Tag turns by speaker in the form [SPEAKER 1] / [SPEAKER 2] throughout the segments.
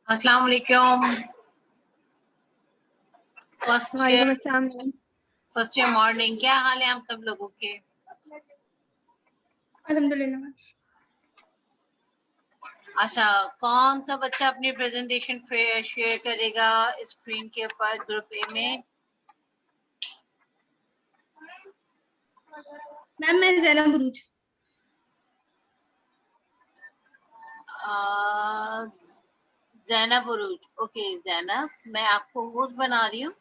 [SPEAKER 1] अस्सलाम वालेकुम।
[SPEAKER 2] वालेकुम अस्सलाम मैम।
[SPEAKER 1] फर्स्ट ईयर मॉर्निंग, क्या हाल है आप सब लोगों के?
[SPEAKER 2] अल्हम्दुलिल्लाह मैम।
[SPEAKER 1] अच्छा, कौन सा बच्चा अपनी प्रेजेंटेशन शेयर करेगा स्क्रीन के ऊपर ग्रुप ए में?
[SPEAKER 2] मैम मैं ज़ैनब बुरूज।
[SPEAKER 1] ज़ैनब उरूज। ओके ज़ैनब, मैं आपको होस्ट बना रही हूँ।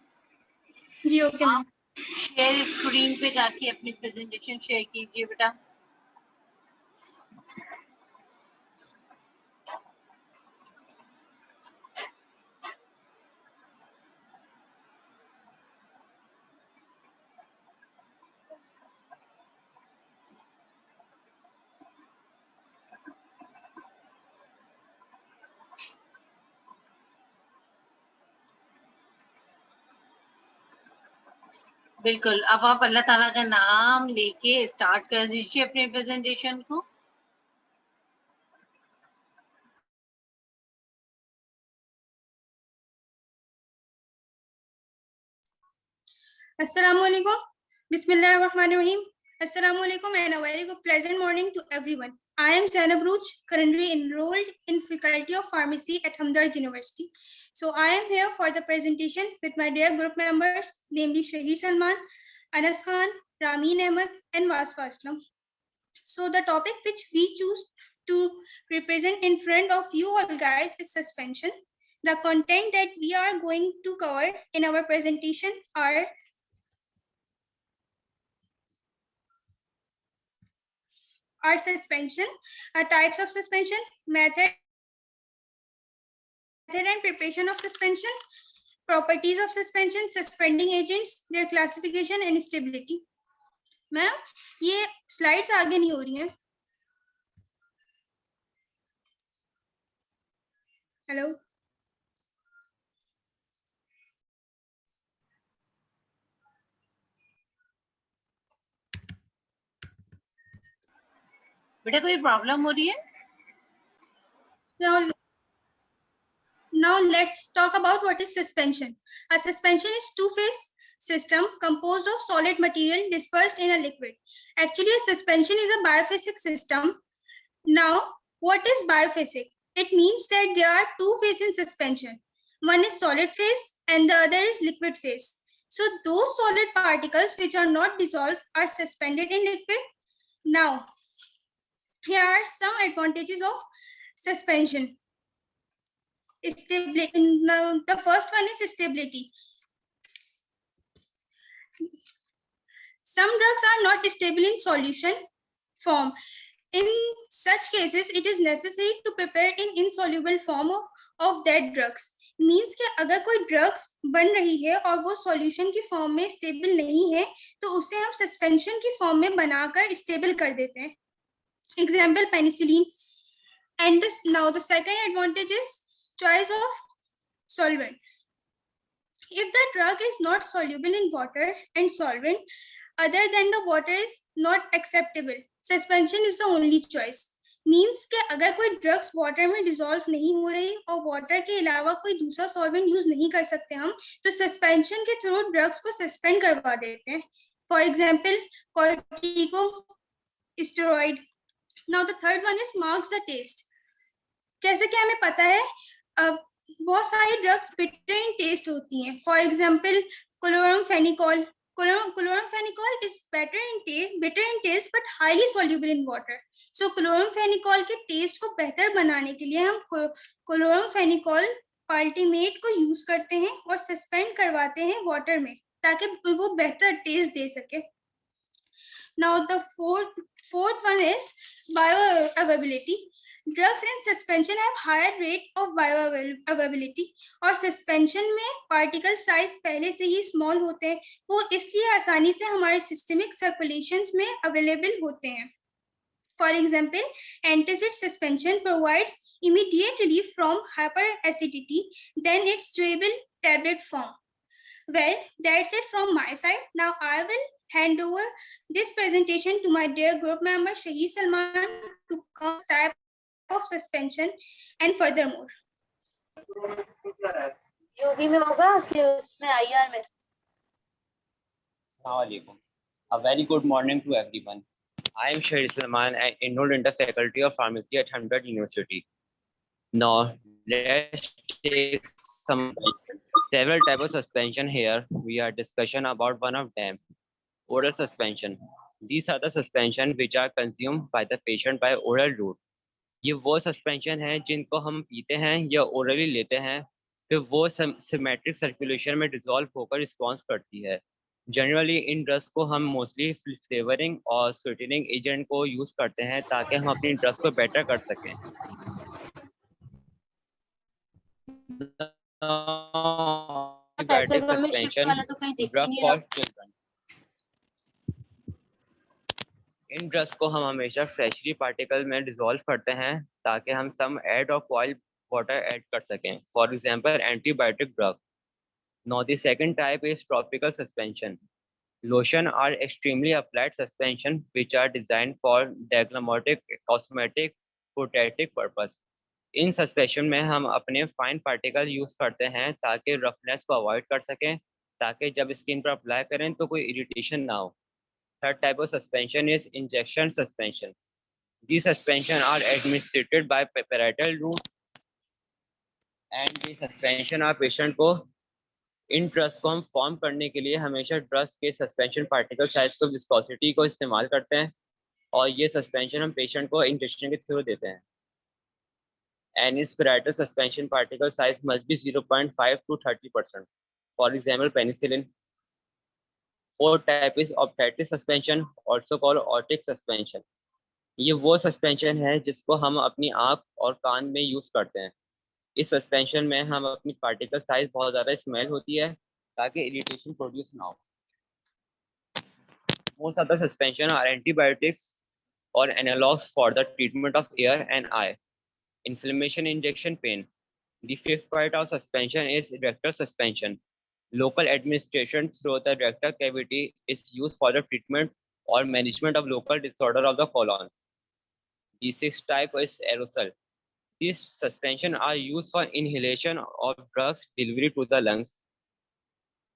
[SPEAKER 2] जी ओके मैम।
[SPEAKER 1] आप शेयर स्क्रीन पे जाके अपनी प्रेजेंटेशन शेयर कीजिए बेटा। बिल्कुल, अब आप अल्लाह ताला का नाम लेके स्टार्ट कर दीजिए अपने प्रेजेंटेशन को।
[SPEAKER 2] Assalamualaikum. Bismillahirrahmanirrahim. Assalamualaikum and a very good pleasant morning to everyone. I am Zainab Ruj, currently enrolled in Faculty of Pharmacy at Hamdard University. So I am here for the presentation with my dear group members, namely Shahir Salman, Anas Khan, Ramin Ahmed, and Wasfa Aslam. So the topic which we choose to represent in front of you all guys is suspension. The content that we are going to cover in our presentation are suspension, types of suspension, method and preparation of suspension, properties of suspension, suspending agents, their classification and stability. Ma'am ये slides आगे नहीं हो रही हैं। Hello
[SPEAKER 1] बेटा कोई problem हो रही है?
[SPEAKER 2] Now let's talk about what is suspension. A suspension is two-phase system composed of solid material dispersed in a liquid. Actually, a suspension is a biophasic system. Now, what is biophasic? It means that there are two phases in suspension. One is solid phase and the other is liquid phase. So those solid particles which are not dissolved are suspended in liquid. Now, here are some advantages of suspension. Stability. Now, the first one is stability. Some drugs are not stable in solution form. In such cases, it is necessary to prepare in insoluble form of that drugs. Means कि अगर कोई drugs बन रही है और वो solution की form में स्टेबल नहीं है तो उसे हम सस्पेंशन की फॉर्म में बनाकर स्टेबल कर देते हैं. Example penicillin. And this now the second advantage is choice of solvent. If the drug is not soluble in water and solvent other than the water is not acceptable, suspension is the only choice. Means कि अगर कोई drugs water में dissolve नहीं हो रही और water के अलावा कोई दूसरा सॉल्वेंट यूज नहीं कर सकते हम तो सस्पेंशन के थ्रू ड्रग्स को सस्पेंड करवा देते हैं. For example corticosteroid. Now the third one is masks the taste. जैसे कि हमें पता है बहुत सारी ड्रग्स बिटर इन टेस्ट होती हैं. For example chloramphenicol. Chloramphenicol is bitter in taste but highly soluble in water. So chloramphenicol के टेस्ट को बेहतर बनाने के लिए हम क्लोरामफेनिकॉल अल्टीमेट को यूज करते हैं और सस्पेंड करवाते हैं वाटर में ताकि वो बेहतर टेस्ट दे सके. Now the fourth one is bioavailability. Drugs in suspension have higher rate of bioavailability और सस्पेंशन में पार्टिकल साइज पहले से ही स्मॉल होते हैं. वो इसलिए आसानी से हमारे सिस्टमिक सर्कुलेशंस में अवेलेबल होते हैं. For example, antacid suspension provides immediate relief from hyperacidity than its chewable tablet form. Well, that's it from my side. Now I will hand over this presentation to my dear group member Shahir Salman to cover type of suspension and furthermore.
[SPEAKER 1] UV में होगा कि उसमें IR में?
[SPEAKER 3] Assalamualaikum. A very good morning to everyone. I am Shahid Salman and enrolled in the Faculty of Pharmacy at Hamdard University. Now, let's take some several types of suspension here. We are discussion about one of them, oral suspension. These are the suspension which are consumed by the patient by oral route. ये वो suspension है जिनको हम पीते हैं या orally लेते हैं, फिर वो सिमेट्रिक सर्कुलेशन में डिसॉल्व होकर रिस्पॉन्स करती है. जनरली इन ड्रग्स को हम मोस्टली फ्लेवरिंग और स्वीटनिंग एजेंट को यूज करते हैं ताकि हम अपनी ड्रग्स को बेटर कर सकें. Antibiotic suspension, drug for children. In drugs को हम हमेशा फ्रेशली पार्टिकल में डिसॉल्व करते हैं ताकि हम सम एड और बॉइल वाटर ऐड कर सकें. For example antibiotic drug. Now the second type is tropical suspension. Lotion are extremely applied suspension which are designed for diagnostic, cosmetic, protective purpose. In suspension में हम अपने फाइन पार्टिकल यूज करते हैं ताकि roughness को avoid कर सकें, ताकि जब स्किन पर अप्लाई करें तो कोई इरिटेशन ना हो. Third type of suspension is injection suspension. These suspension are administered by parietal route and the suspension are patient को इन ड्रग्स को हम फॉर्म करने के लिए हमेशा ड्रग्स के सस्पेंशन पार्टिकल साइज को विस्कोसिटी को इस्तेमाल करते हैं और ये सस्पेंशन हम पेशेंट को इंजेक्शन के थ्रू देते हैं. And its parietal suspension particle size must be 0.5 to 30%. For example, penicillin. Fourth type is optic suspension, also called otic suspension. ये वो सस्पेंशन है जिसको हम अपनी आँख और कान में यूज करते हैं. इस सस्पेंशन में हम अपनी पार्टिकल साइज बहुत ज़्यादा स्मेल होती है ताकि इरिटेशन प्रोड्यूस ना हो. Most of the suspension are antibiotics or analogs for the treatment of ear and eye. Inflammation, injection, pain. The fifth part of suspension is rectal suspension. Local administration through the rectal cavity is used for the treatment or management of local disorder of the colon. The sixth type is aerosol. These suspension are used for inhalation of drugs delivery to the lungs.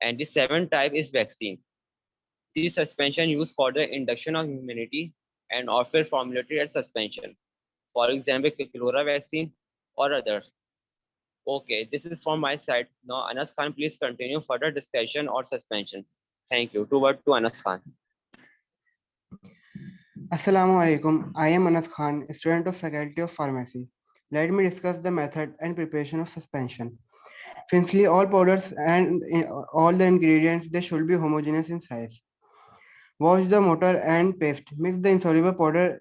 [SPEAKER 3] And the seventh type is vaccine. These suspension used for the induction of immunity and often formulated as suspension. For example, Kikilora vaccine or others. Okay, this is from my side. Now, Anas Khan, please continue further discussion or suspension. Thank you. To Anas Khan.
[SPEAKER 4] Assalamu alaikum. I am Anas Khan, a student of Faculty of Pharmacy. Let me discuss the method and preparation of suspension. Firstly, all powders and all the ingredients, they should be homogeneous in size. Wash the mortar and paste. Mix the insoluble powder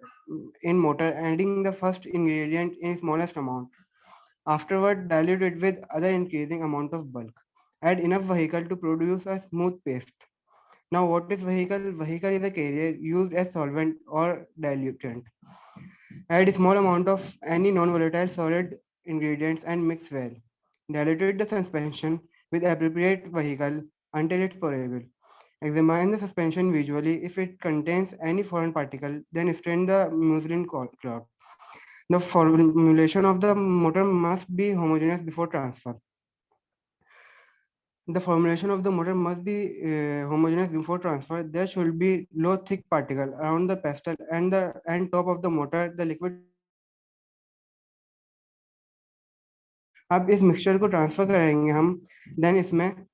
[SPEAKER 4] in mortar, adding the first ingredient in smallest amount. Afterward, dilute it with other increasing amount of bulk. Add enough vehicle to produce a smooth paste. Now, what is vehicle? Vehicle is a carrier used as solvent or diluent. Add a small amount of any non-volatile solid ingredients and mix well. Dilute the suspension with appropriate vehicle until it's porable. Examine the suspension visually. If it contains any foreign particle, then strain the muslin cloth. The formulation of the mortar must be homogeneous before transfer. The formulation of the mortar must be homogeneous before transfer. There should be low thick particle around the pestle and the top of the mortar. The liquid. अब इस mixture को transfer करेंगे हम. Then इसमें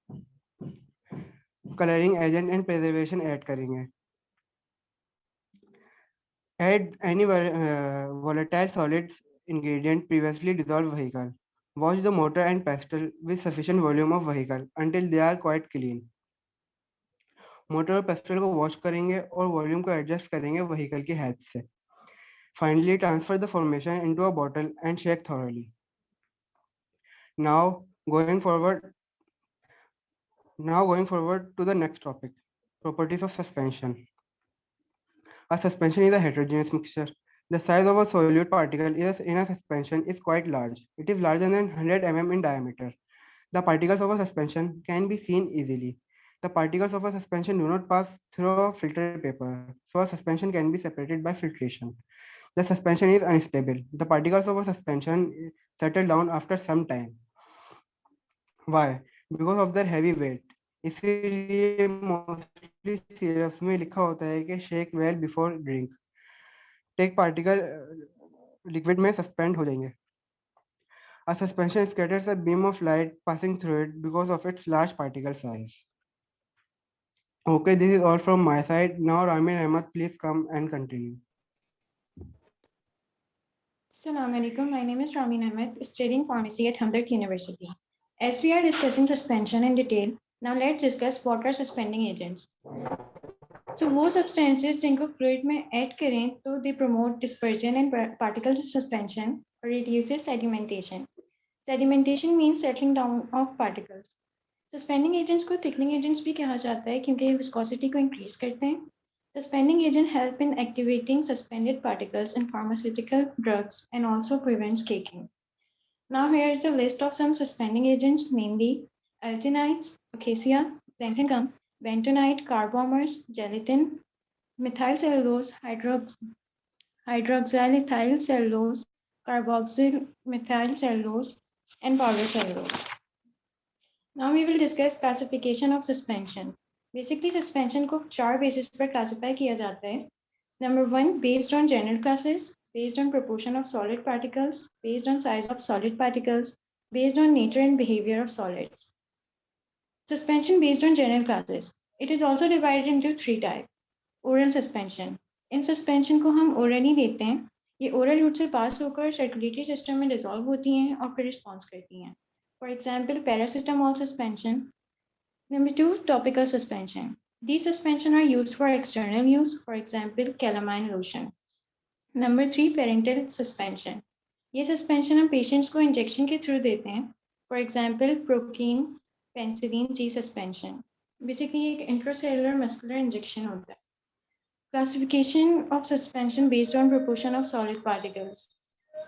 [SPEAKER 4] colouring agent and preservation add करेंगे. Add any volatile solids ingredient previously dissolved vehicle. Wash the mortar and pestle with sufficient volume of vehicle until they are quite clean. Motor और pastel को wash करेंगे और volume को adjust करेंगे vehicle की help से. Finally transfer the formation into a bottle and shake thoroughly. Now going forward to the next topic, properties of suspension. A suspension is a heterogeneous mixture. The size of a solute particle in a suspension is quite large. It is larger than 100 mm in diameter. The particles of a suspension can be seen easily. The particles of a suspension do not pass through a filter paper, so a suspension can be separated by filtration. The suspension is unstable. The particles of a suspension settle down after some time. Why? Because of their heavy weight. इसीलिए mostly syrups में लिखा होता है कि shake well before drink. Take particle liquid में suspend हो जाएंगे। A suspension scatters a beam of light passing through it because of its large particle size. Okay, this is all from my side. Now, Ramin Ahmed, please come and continue.
[SPEAKER 5] Assalamu alaikum. My name is Ramin Ahmed, studying pharmacy at Hamdard University. As we are discussing suspension in detail, now let's discuss what are suspending agents. So वो substances जिनको fluid में add करें तो they promote dispersion and particle suspension or reduces sedimentation. Sedimentation means settling down of particles. Suspending agents को thickening agents भी कहा जाता है क्योंकि ये viscosity को increase करते हैं. Suspending agent help in activating suspended particles in pharmaceutical drugs and also prevents caking. Now here is the list of some suspending agents, namely alginides, acacia, xanthan gum, bentonite, carbomers, gelatin, methyl cellulose, hydroxylethyl cellulose, carboxyl methyl cellulose, and powder cellulose. Now we will discuss classification of suspension. Basically, suspension को 4 basis पर classify किया जाता है. Number 1, based on general classes, based on proportion of solid particles, based on size of solid particles, based on nature and behavior of solids. Suspension based on general classes. It is also divided into 3 types. Oral suspension. In suspension को हम orally लेते हैं. ये oral route से pass होकर circulatory system में dissolve होती हैं और फिर response करती हैं. For example, paracetamol suspension. Number 2, topical suspension. These suspension are used for external use, for example, calamine lotion. Number 3, parenteral suspension. ये suspension हम patients को injection के through देते हैं. For example, procaine, penicillin G suspension. Basically, ये एक intracellular muscular injection होता है. Classification of suspension based on proportion of solid particles.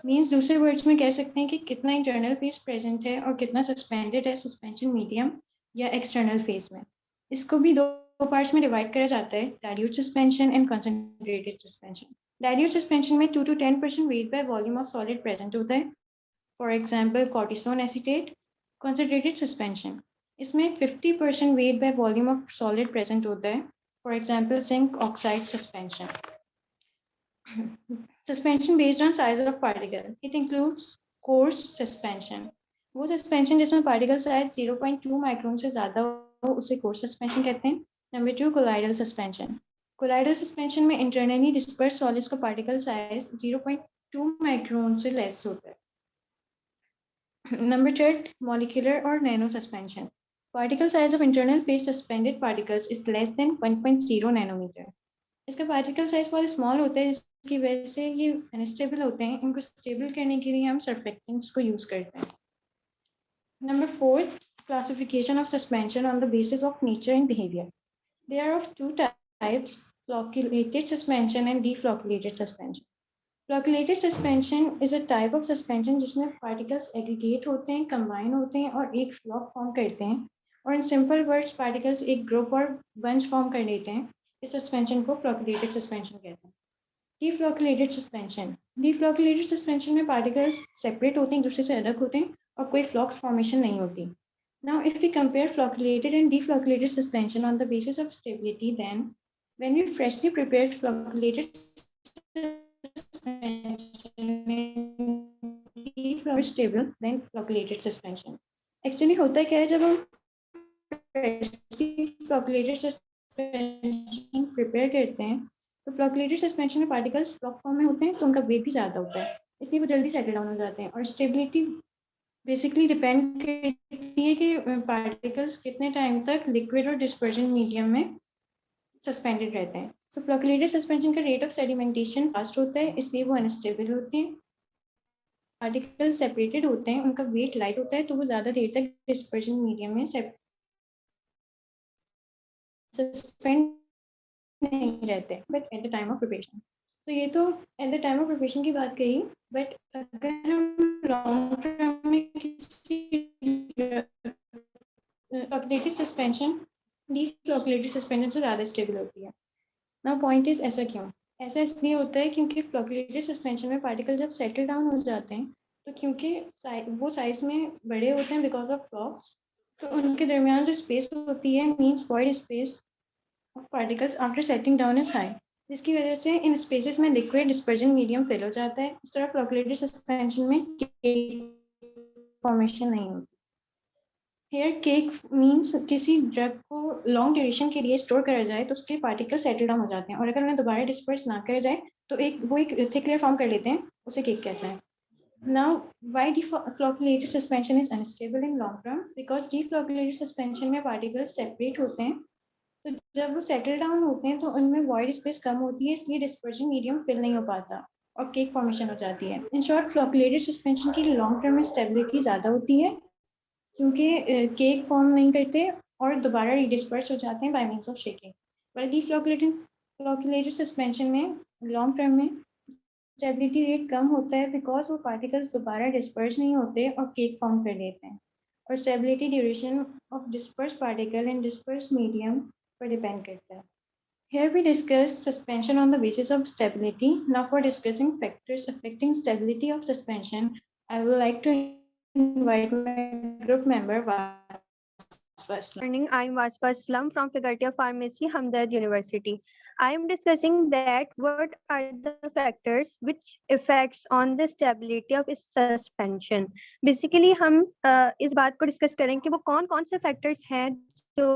[SPEAKER 5] Means दूसरे words में कह सकते हैं कि कितना internal phase present है और कितना suspended है suspension medium या external phase में. इसको भी 2 parts में divide करा जाता है, dilute suspension and concentrated suspension. Dilute suspension में 2 to 10% weight by volume of solid present होता है. For example, cortisone acetate. Concentrated suspension. इसमें 50% weight by volume of solid present होता है. For example, zinc oxide suspension. Suspension based on size of particle. It includes coarse suspension. वो suspension जिसमें particle size 0.2 micron से ज़्यादा हो उसे coarse suspension कहते हैं. Number 2, colloidal suspension. Colloidal suspension में internally dispersed solids का particle size 0.2 micron से less होता है. Number 3, molecular or nano suspension. Particle size of internal phase suspended particles is less than 1.0 nanometer. इसका पार्टिकल साइज बहुत small होता है जिसकी वजह से ये अनस्टेबल होते हैं. इनको स्टेबल करने के लिए हम सर्फेक्टेंट्स को यूज करते हैं. Number 4, classification of suspension on the basis of nature and behaviour. They are of 2 types, flocculated suspension and deflocculated suspension. Flocculated suspension is a type of suspension जिसमें पार्टिकल्स एग्रीगेट होते हैं, combine होते हैं और एक flock form करते हैं. और इन सिंपल वर्ड्स पार्टिकल्स एक ग्रुप और बंच फॉर्म कर लेते हैं. इस सस्पेंशन को फ्लोक्युलेटेड सस्पेंशन कहते हैं. डीफ्लोक्युलेटेड सस्पेंशन. डीफ्लोक्युलेटेड सस्पेंशन में पार्टिकल्स सेपरेट होते हैं, एक दूसरे से अलग होते हैं और कोई फ्लॉक्स फॉर्मेशन नहीं होती. Now if we compare flocculated and deflocculated suspension on the basis of stability, then when we freshly prepared flocculated stable then flocculated suspension. Actually होता क्या है, जब हम फ्लोक्युलेटेड प्रिपेयर करते हैं तो फ्लोक्युलेटेड सस्पेंशन में पार्टिकल्स फ्लॉक फॉर्म में होते हैं तो उनका वेट भी ज़्यादा होता है, इसलिए वो जल्दी सेटल डाउन हो जाते हैं. और स्टेबिलिटी बेसिकली डिपेंड करती है कि पार्टिकल्स कितने टाइम तक लिक्विड और डिस्पर्जन मीडियम में सस्पेंडेड रहते हैं. सो फ्लोक्युलेटेड सस्पेंशन का रेट ऑफ सेडिमेंटेशन फास्ट होता है, इसलिए वो अनस्टेबल होते हैं. पार्टिकल्स सेपरेटेड होते हैं, उनका वेट लाइट होता है तो वो ज़्यादा देर तक डिस्पर्जन मीडियम में सस्पेंड नहीं रहते. But at the time of preparation, तो ये तो at the time of preparation की बात कही. बट अगर हम लॉन्ग टर्म में किसी फ्लोक्युलेटेड सस्पेंशन डीफ्लोक्युलेटेड सस्पेंशन से ज़्यादा स्टेबल होती है. नाउ पॉइंट इज ऐसा क्यों? ऐसा इसलिए होता है क्योंकि फ्लोक्युलेटेड सस्पेंशन में पार्टिकल जब सेटल डाउन हो जाते हैं तो क्योंकि वो साइज में बड़े होते हैं बिकॉज ऑफ फ्लॉक्स, तो उनके दरमियान जो स्पेस होती है means void space of particles after settling down is high, जिसकी वजह से इन स्पेसेस में लिक्विड डिस्पर्जन मीडियम फिल हो जाता है। इस तरह फ्लोकुलेटेड सस्पेंशन में फॉर्मेशन नहीं होती। हेयर केक मीन्स किसी ड्रग को लॉन्ग ड्यूरेशन के लिए स्टोर करा जाए तो उसके पार्टिकल सेटल डाउन हो जाते हैं, और अगर उन्हें दोबारा डिस्पर्स ना करा जाए तो वो एक थिक लेयर फॉर्म कर लेते हैं, उसे केक कहते हैं। Now, why deflocculated suspension is unstable in long term? Because deflocculated suspension में particles separate होते हैं, तो जब वो settle down होते हैं तो उनमें void space कम होती है, इसलिए dispersion medium fill नहीं हो पाता और cake formation हो जाती है। In short, flocculated suspension की long term में stability ज़्यादा होती है क्योंकि cake form नहीं करते और दोबारा redisperse हो जाते हैं by means of shaking। While deflocculated suspension में long term में स्टेबिलिटी रेट कम होता है बिकॉज वो पार्टिकल्स दोबारा डिस्पर्स नहीं होते और केक फॉर्म कर लेते हैं, और stability duration of disperse particle in disperse medium पर डिपेंड करता है। Here we discuss suspension on the basis of stability. Now for discussing factors affecting stability of suspension, I would like to invite my group member Vasfa Aslam.
[SPEAKER 6] Morning, I'm Vaspa Aslam from Faculty of Pharmacy, Hamdard University. I am discussing that what are the factors which affects on the stability of suspension. Basically, हम इस बात को discuss करेंगे कि वो कौन कौन से फैक्टर्स हैं जो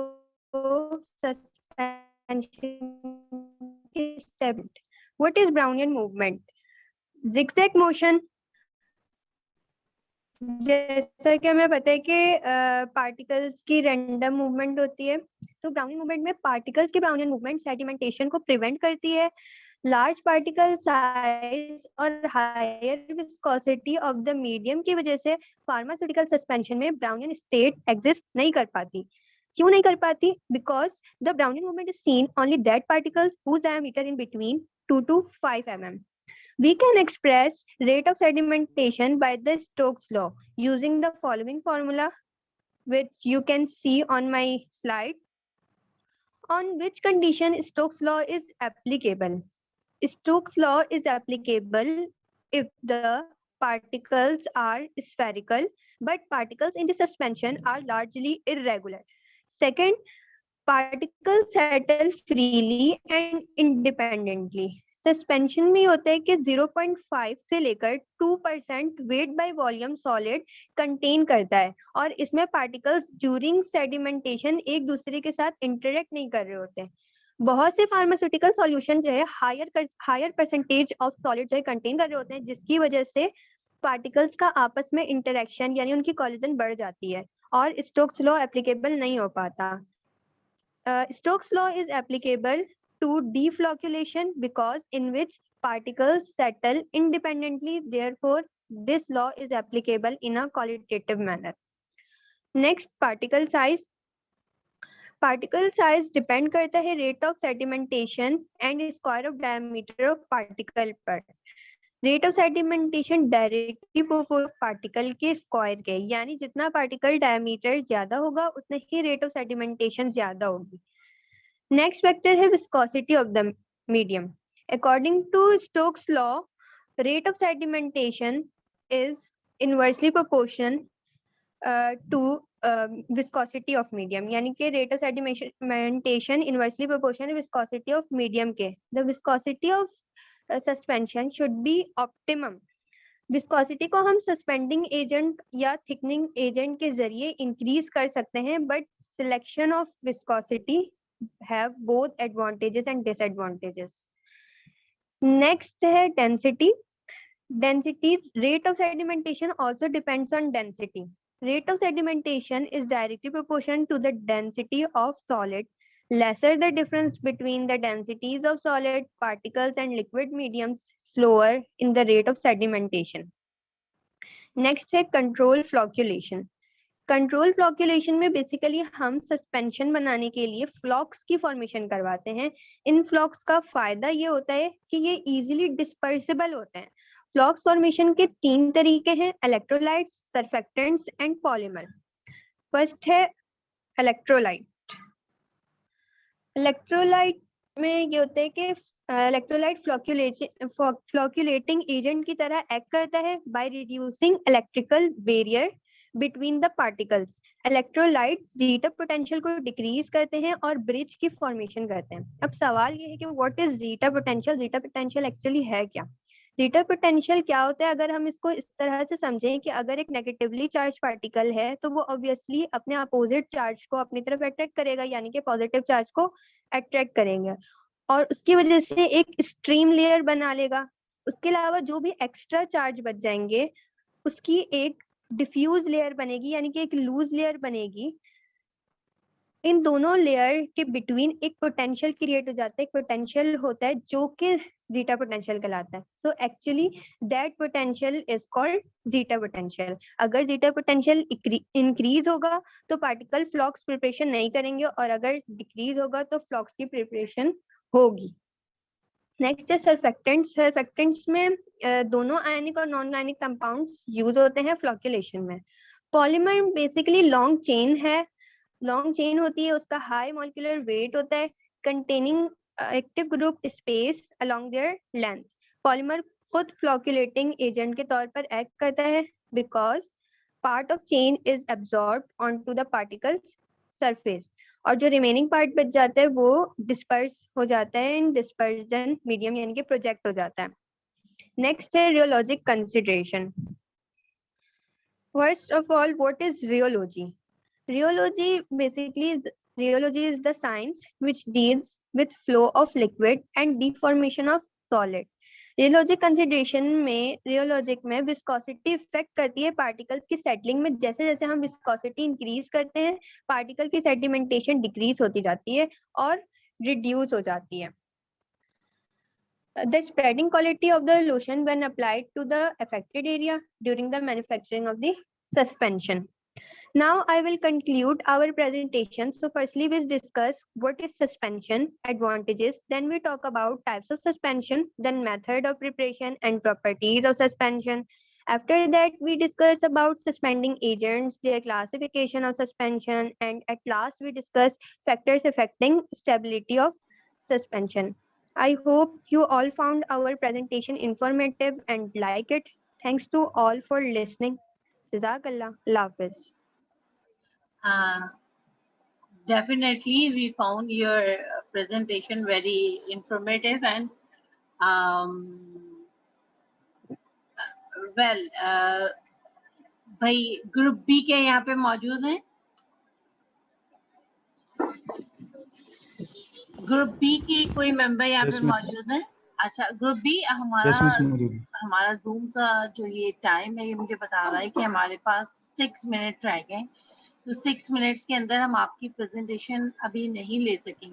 [SPEAKER 6] सस्पेंशन की stability. What is Brownian movement? Zigzag motion. जैसा कि हमें पता है कि पार्टिकल्स की रैंडम मूवमेंट होती है, तो ब्राउनियन मूवमेंट में पार्टिकल्स की ब्राउनियन मूवमेंट सेडिमेंटेशन को प्रिवेंट करती है। लार्ज पार्टिकल साइज और higher viscosity of the medium की वजह से फार्मास्यूटिकल सस्पेंशन में ब्राउनियन स्टेट एग्जिस्ट नहीं कर पाती। क्यों नहीं कर पाती? Because the Brownian movement is seen only that particles whose diameter in between 2 to 5 mm. We can express rate of sedimentation by the Stokes law using the following formula, which you can see on my slide. On which condition Stokes law is applicable? Stokes law is applicable if the particles are spherical, but particles in the suspension are largely irregular. Second, particles settle freely and independently. Suspension में होता है कि 0.5 से लेकर 2% weight by volume solid contain करता है, और इसमें पार्टिकल्स ड्यूरिंग सेडिमेंटेशन एक दूसरे के साथ इंटरेक्ट नहीं कर रहे होते हैं। बहुत से फार्मास्यूटिकल सॉल्यूशन जो है हायर परसेंटेज ऑफ सॉलिड जो है कंटेन कर रहे होते हैं, जिसकी वजह से पार्टिकल्स का आपस में इंटरेक्शन यानी उनकी कोलिजन बढ़ जाती है और स्टोक्स लॉ एप्लीकेबल नहीं हो पाता। Stokes law is applicable to deflocculation because in which particles settle independently. Therefore, this law is applicable in a qualitative manner. Next, particle size. Particle size depend करता है rate of sedimentation and square of diameter of particle पर. Rate of sedimentation directly particle के square के, यानी जितना particle diameter ज्यादा होगा उतना ही रेट ऑफ सेडिमेंटेशन ज्यादा होगी। नेक्स्ट फैक्टर है viscosity of the medium. According to Stokes law, rate of sedimentation is inversely proportional to viscosity of medium, यानी कि rate of sedimentation inversely proportional viscosity of medium के। The viscosity of suspension should be optimum. Viscosity को हम suspending agent या thickening agent के जरिए increase कर सकते हैं, but selection of viscosity have both advantages and disadvantages. Next है density. Density, rate of sedimentation also depends on density. Rate of sedimentation is directly proportional to the density of solid. Lesser the difference between the densities of solid particles and liquid mediums, slower in the rate of sedimentation. Next है control flocculation. Control flocculation में basically हम suspension बनाने के लिए flocks की formation करवाते हैं. इन flocks का फायदा ये होता है कि ये easily dispersible होते हैं. फ्लॉक्स फॉर्मेशन के 3 तरीके हैं, electrolytes, surfactants and polymer. First है इलेक्ट्रोलाइट। इलेक्ट्रोलाइट में ये होता है कि इलेक्ट्रोलाइट फ्लॉक्यूलेटिंग एजेंट की तरह एक्ट करता है by reducing electrical barrier between the particles. Electrolyte zeta potential को डिक्रीज करते हैं और ब्रिज की फॉर्मेशन करते हैं। अब सवाल ये है कि what is zeta potential? Zeta potential actually है क्या? जीटा पोटेंशियल क्या होता है? अगर हम इसको इस तरह से समझें कि अगर एक नेगेटिवली चार्ज पार्टिकल है तो वो ऑब्वियसली अपने अपोजिट चार्ज को अपनी तरफ अट्रैक्ट करेगा, यानी कि पॉजिटिव चार्ज को अट्रैक्ट करेंगे और उसकी वजह से एक स्ट्रीम लेयर बना लेगा। उसके अलावा जो भी एक्स्ट्रा चार्ज बच जाएंगे उसकी एक डिफ्यूज लेयर बनेगी, यानी कि एक लूज लेयर बनेगी। इन दोनों लेयर के बिटवीन एक पोटेंशियल क्रिएट हो जाता है। एक पोटेंशियल होता है जो कि जीटा पोटेंशियल कहलाता है। So actually that potential is called zeta potential. अगर जीटा पोटेंशियल इंक्रीज होगा तो पार्टिकल फ्लक्स प्रिपरेशन नहीं करेंगे और अगर डिक्रीज होगा तो फ्लक्स की प्रिपरेशन होगी। नेक्स्ट है सर्फेक्टेंट्स। सर्फेक्टेंट्स में दोनों आयनिक और नॉन आयनिक कंपाउंड्स यूज होते हैं फ्लोक्यूलेशन में। पॉलीमर बेसिकली लॉन्ग चेन है, लॉन्ग चेन होती है, उसका हाई मॉलिक्यूलर वेट होता है, containing active group space along there length. Polymer खुद फ्लोक्यूलेटिंग एजेंट के तौर पर एक्ट करता है because part of chain is absorbed onto the particles surface और जो रिमेनिंग पार्ट बच जाता है वो डिस्पर्स हो जाता है इन डिस्पर्जन मीडियम, यानी कि प्रोजेक्ट हो जाता है। नेक्स्ट है rheologic consideration. First of all, what is rheology? Rheology is the science which deals with flow of liquid and deformation of solid. Rheologic consideration में रियोलॉजिक में विस्कोसिटी इफेक्ट करती है पार्टिकल्स की सेटलिंग में। जैसे जैसे हम विस्कोसिटी इंक्रीज करते हैं पार्टिकल की सेडिमेंटेशन डिक्रीज होती जाती है और रिड्यूस हो जाती है। The spreading quality of the lotion when applied to the affected area during the manufacturing of the suspension. Now I will conclude our presentation. So firstly we discuss what is suspension, advantages, then we talk about types of suspension, then method of preparation and properties of suspension. After that we discuss about suspending agents, their classification of suspension, and at last we discuss factors affecting stability of suspension. I hope you all found our presentation informative and like it. Thanks to all for listening. Jazakallah. Allah Hafiz.
[SPEAKER 1] Definitely, we found your presentation very informative and well. भाई group B के यहाँ पे मौजूद हैं? Group B की कोई member यहाँ पे मौजूद है? अच्छा, ग्रुप बी हमारा जूम का जो ये टाइम है ये मुझे बता रहा है कि हमारे पास 6 मिनट रह गए, तो 6 मिनट्स के अंदर हम आपकी प्रेजेंटेशन अभी नहीं ले सकेंगे।